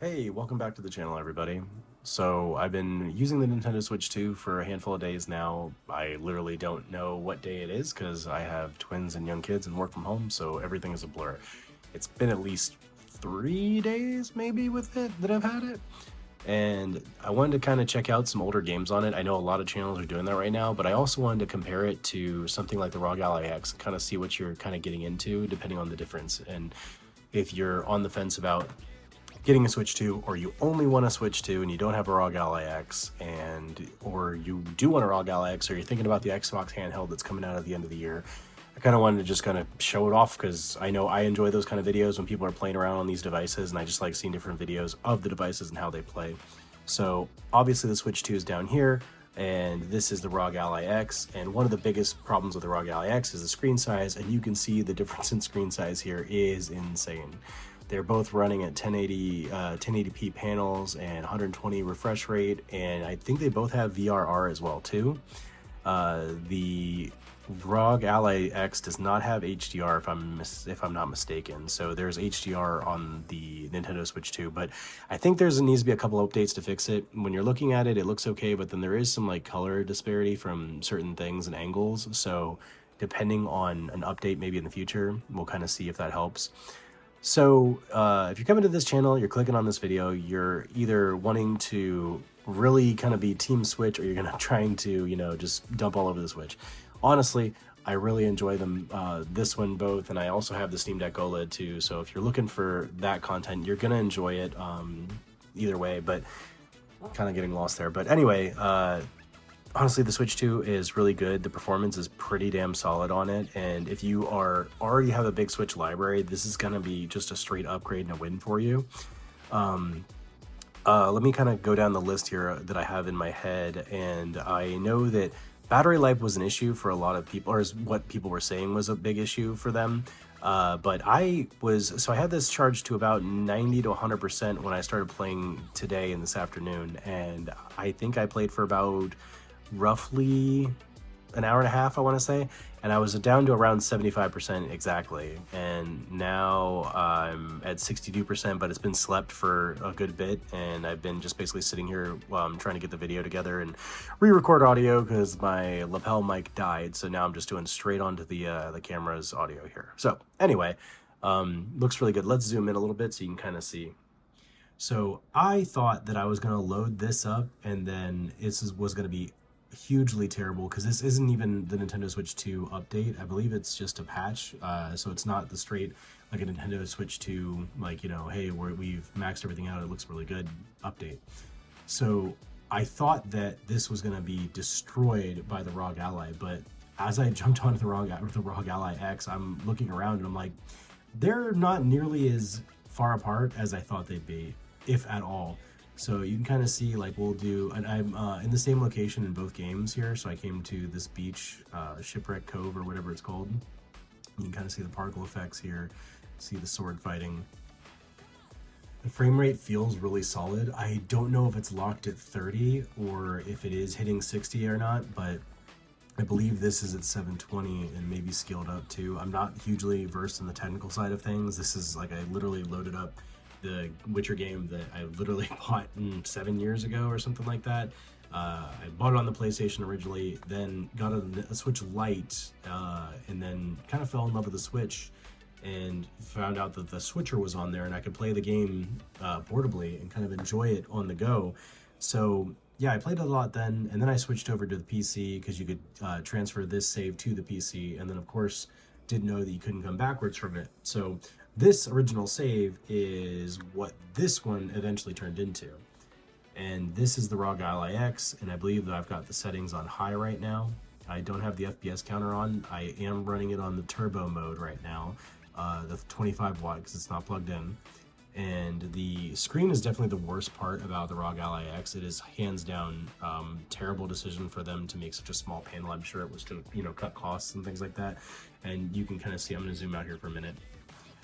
Hey, welcome back to the channel, everybody. So I've been using the Nintendo Switch 2 for a handful of days now. I literally don't know what day it is because I have twins and young kids and work from home, so everything is a blur. It's been at least 3 days maybe with it that I've had it. And I wanted to kind of check out some older games on it. I know a lot of channels are doing that right now, but I also wanted to compare it to something like the ROG Ally X and kind of see what you're kind of getting into depending on the difference. And if you're on the fence about getting a Switch 2, or you only want a Switch 2 and you don't have a ROG Ally X, or you do want a ROG Ally X, or you're thinking about the Xbox handheld that's coming out at the end of the year, I kind of wanted to just kind of show it off because I know I enjoy those kind of videos when people are playing around on these devices, and I just like seeing different videos of the devices and how they play. So obviously the Switch 2 is down here, and this is the ROG Ally X, and one of the biggest problems with the ROG Ally X is the screen size, and you can see the difference in screen size here is insane. They're both running at 1080p panels and 120 refresh rate, and I think they both have VRR as well too. The ROG Ally X does not have HDR if I'm not mistaken. So there's HDR on the Nintendo Switch 2, but I think needs to be a couple updates to fix it. When you're looking at it, it looks okay, but then there is some like color disparity from certain things and angles. So depending on an update maybe in the future, we'll kind of see if that helps. So if you're coming to this channel, you're clicking on this video, you're either wanting to really kind of be Team Switch, or you're gonna trying to, just dump all over the Switch. Honestly, I really enjoy them, this one both, and I also have the Steam Deck OLED too. So if you're looking for that content, you're gonna enjoy it either way, but kind of getting lost there. But anyway, honestly, the Switch 2 is really good. The performance is pretty damn solid on it, and if you already have a big Switch library, this is going to be just a straight upgrade and a win for you. Let me kind of go down the list here that I have in my head, and I know that battery life was an issue for a lot of people, or is what people were saying was a big issue for them. But I had this charged to about 90 to 100% when I started playing today and this afternoon, and I think I played for about roughly an hour and a half, I want to say, and I was down to around 75% exactly, and now I'm at 62%, but it's been slept for a good bit, and I've been just basically sitting here trying to get the video together and re-record audio because my lapel mic died, so now I'm just doing straight onto the camera's audio here. So anyway, looks really good. Let's zoom in a little bit so you can kind of see. So I thought that I was going to load this up and then was going to be hugely terrible because this isn't even the Nintendo Switch 2 update. I believe it's just a patch, so it's not the straight like a Nintendo Switch 2, like, hey, we've maxed everything out, it looks really good update. So I thought that this was going to be destroyed by the ROG Ally, but as I jumped onto the ROG Ally X, I'm looking around and I'm like, they're not nearly as far apart as I thought they'd be, if at all. So you can kind of see, like, we'll do, and I'm in the same location in both games here. So I came to this beach, Shipwreck Cove or whatever it's called. You can kind of see the particle effects here, see the sword fighting. The frame rate feels really solid. I don't know if it's locked at 30 or if it is hitting 60 or not, but I believe this is at 720 and maybe scaled up too. I'm not hugely versed in the technical side of things. This is like, I literally loaded up the Witcher game that I literally bought 7 years ago or something like that. I bought it on the PlayStation originally, then got a Switch Lite, and then kind of fell in love with the Switch and found out that the Switcher was on there and I could play the game portably and kind of enjoy it on the go. So yeah, I played it a lot then, and then I switched over to the PC because you could transfer this save to the PC, and then of course didn't know that you couldn't come backwards from it. So this original save is what this one eventually turned into. And this is the ROG Ally X, and I believe that I've got the settings on high right now. I don't have the FPS counter on. I am running it on the turbo mode right now, the 25 watt, because it's not plugged in. And the screen is definitely the worst part about the ROG Ally X. It is hands down terrible decision for them to make such a small panel. I'm sure it was to, cut costs and things like that. And you can kind of see, I'm going to zoom out here for a minute.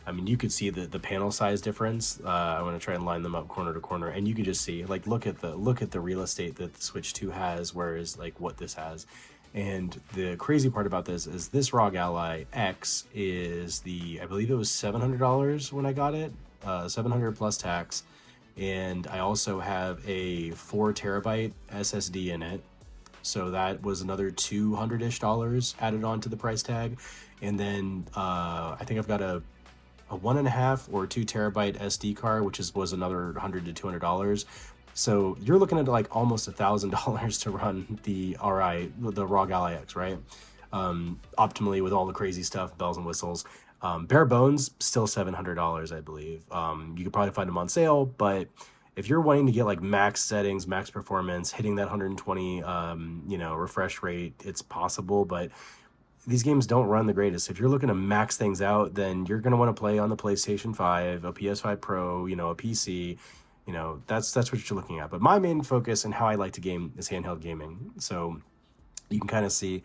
I mean, you could see the panel size difference. I'm going to try and line them up corner to corner, and you can just see, like, look at the real estate that the Switch 2 has, whereas like what this has. And the crazy part about this is this ROG Ally X is I believe it was $700 when I got it, 700 plus tax, and I also have a 4 terabyte SSD in it. So that was another $200-ish added on to the price tag. And then I think I've got a 1.5 or 2 terabyte SD card, which was another $100 to $200. So you're looking at like almost $1,000 to run the ROG Ally X, right? Optimally with all the crazy stuff, bells and whistles. Bare bones, still $700, I believe. You could probably find them on sale, but if you're wanting to get like max settings, max performance, hitting that 120, refresh rate, it's possible, but these games don't run the greatest. If you're looking to max things out, then you're going to want to play on the PlayStation 5, a PS5 Pro, a PC. That's what you're looking at. But my main focus and how I like to game is handheld gaming. So you can kind of see,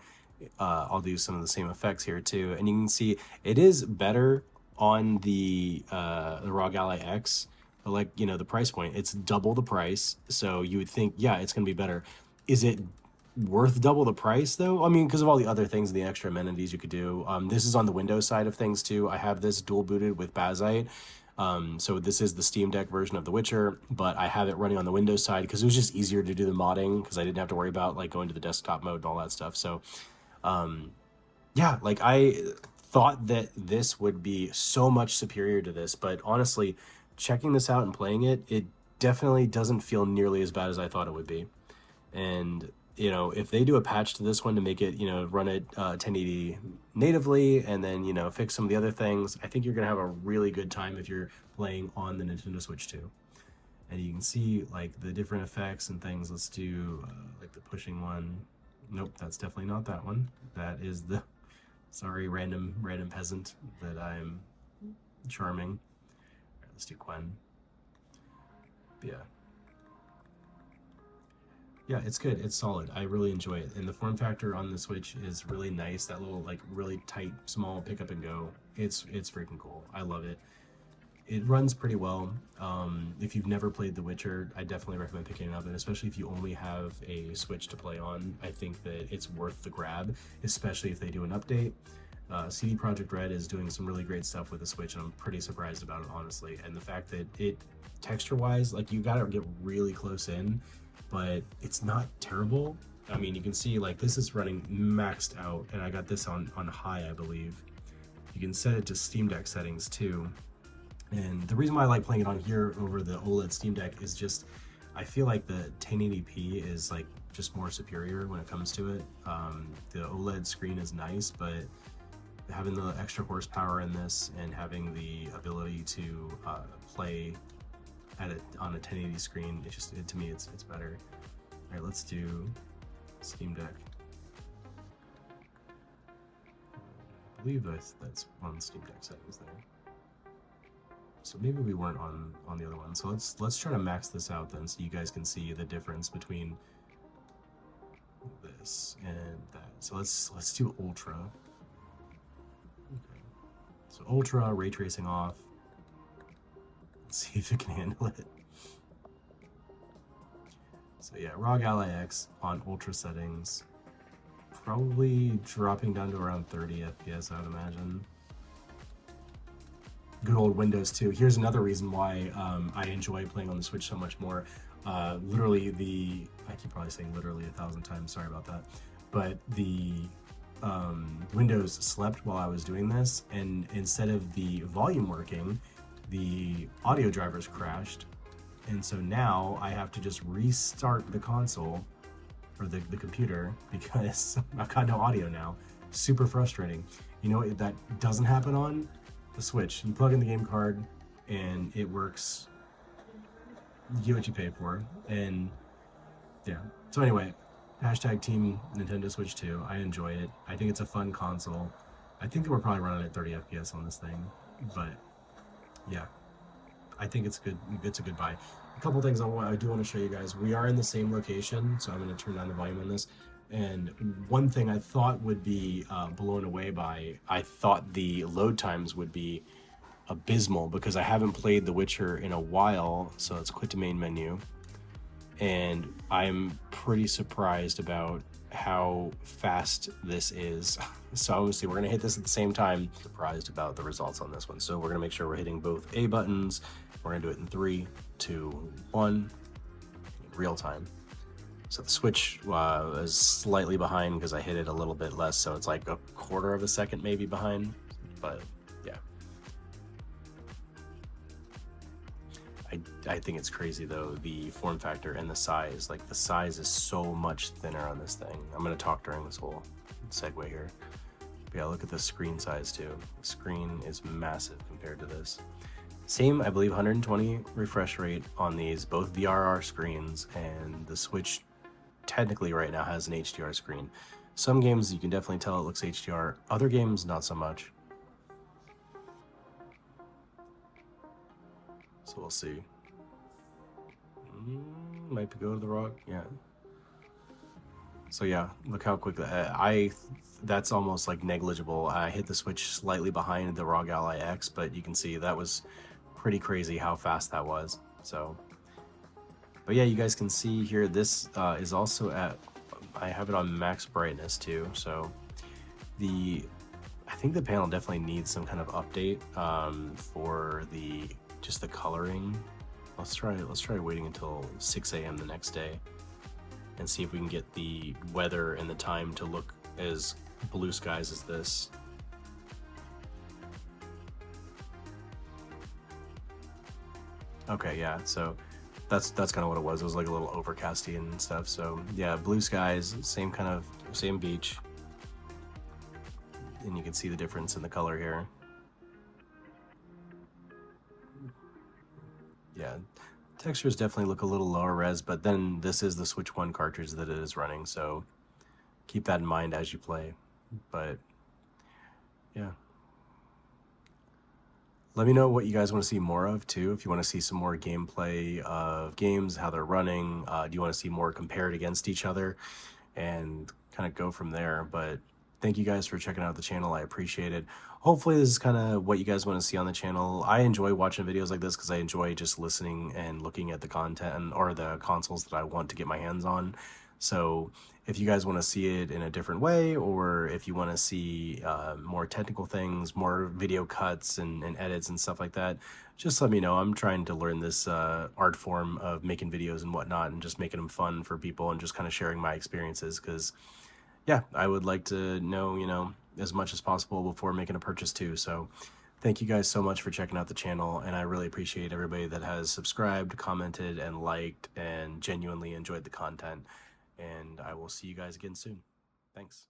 I'll do some of the same effects here too. And you can see it is better on the ROG Ally X, but like, the price point, it's double the price. So you would think, yeah, it's going to be better. Is it worth double the price though? I mean, because of all the other things and the extra amenities you could do. This is on the Windows side of things too. I have this dual booted with Bazite. So this is the Steam Deck version of The Witcher, but I have it running on the Windows side because it was just easier to do the modding because I didn't have to worry about like going to the desktop mode and all that stuff. So yeah, like I thought that this would be so much superior to this, but honestly, checking this out and playing it, it definitely doesn't feel nearly as bad as I thought it would be. And if they do a patch to this one to make it, run it 1080 natively and then, fix some of the other things, I think you're going to have a really good time if you're playing on the Nintendo Switch 2. And you can see like the different effects and things. Let's do like the pushing one. Nope, that's definitely not that one. That is the, sorry, random peasant that I'm charming. All right, let's do Quen. Yeah. Yeah, it's good. It's solid. I really enjoy it. And the form factor on the Switch is really nice. That little like really tight, small pick up and go. It's freaking cool. I love it. It runs pretty well. If you've never played The Witcher, I definitely recommend picking it up. And especially if you only have a Switch to play on, I think that it's worth the grab, especially if they do an update. CD Projekt Red is doing some really great stuff with the Switch, and I'm pretty surprised about it, honestly. And the fact that it, texture-wise, like you gotta get really close in, but it's not terrible. I mean, you can see like this is running maxed out, and I got this on high, I believe. You can set it to Steam Deck settings too. And the reason why I like playing it on here over the OLED Steam Deck is just, I feel like the 1080p is like just more superior when it comes to it. The OLED screen is nice, but having the extra horsepower in this and having the ability to play on a 1080 screen, to me it's better. All right, let's do Steam Deck. I believe that's on Steam Deck settings there. So maybe we weren't on the other one. So let's try to max this out then, so you guys can see the difference between this and that. So let's do Ultra. Okay. So Ultra, ray tracing off. Let's see if it can handle it. So yeah, ROG Ally X on Ultra settings, probably dropping down to around 30 FPS, I would imagine. Good old Windows 2. Here's another reason why I enjoy playing on the Switch so much more. Literally I keep probably saying literally 1,000 times, sorry about that. But the Windows slept while I was doing this, and instead of the volume working, the audio drivers crashed. And so now I have to just restart the console, or the computer, because I've got no audio now. Super frustrating. You know what that doesn't happen on? The Switch. You plug in the game card and it works. You get what you pay for. And yeah. So anyway, hashtag Team Nintendo Switch 2. I enjoy it. I think it's a fun console. I think that we're probably running at 30 FPS on this thing, but yeah, I think it's good. It's a good buy. A couple things I do want to show you guys. We are in the same location, so I'm going to turn down the volume on this. And one thing I thought would be blown away by, I thought the load times would be abysmal, because I haven't played The Witcher in a while. So let's quit the main menu. And I'm pretty surprised about how fast this is. So obviously we're gonna hit this at the same time. Surprised about the results on this one. So we're gonna make sure we're hitting both A buttons. We're gonna do it in 3, 2, 1, real time. So the switch is slightly behind because I hit it a little bit less, so it's like a quarter of a second maybe behind, but yeah. I think it's crazy though, the form factor and the size. Like the size is so much thinner on this thing. I'm gonna talk during this whole segue here. But yeah, look at the screen size too. The screen is massive compared to this. Same, I believe, 120 refresh rate on these, both VRR screens, and the Switch technically right now has an HDR screen. Some games you can definitely tell it looks HDR, other games not so much. So we'll see. Might go to the rock, yeah. So yeah, look how quickly that's almost like negligible. I hit the switch slightly behind the ROG Ally X, but you can see that was pretty crazy how fast that was. So, but yeah, you guys can see here, this is also at, I have it on max brightness too. So I think the panel definitely needs some kind of update for just the coloring. Let's try waiting until 6 a.m. the next day and see if we can get the weather and the time to look as blue skies as this. Okay, yeah, so that's kind of what it was. It was like a little overcasty and stuff. So yeah, blue skies, same beach. And you can see the difference in the color here. Yeah, textures definitely look a little lower res, but then this is the Switch 1 cartridge that it is running, so keep that in mind as you play. But yeah, let me know what you guys want to see more of too. If you want to see some more gameplay of games, how they're running, do you want to see more compared against each other, and kind of go from there. But thank you guys for checking out the channel. I appreciate it. Hopefully this is kind of what you guys want to see on the channel. I enjoy watching videos like this because I enjoy just listening and looking at the content or the consoles that I want to get my hands on. So if you guys want to see it in a different way, or if you want to see more technical things, more video cuts and edits and stuff like that, just let me know. I'm trying to learn this art form of making videos and whatnot, and just making them fun for people and just kind of sharing my experiences, because yeah, I would like to know, as much as possible before making a purchase too. So thank you guys so much for checking out the channel, and I really appreciate everybody that has subscribed, commented, and liked, and genuinely enjoyed the content. And I will see you guys again soon. Thanks.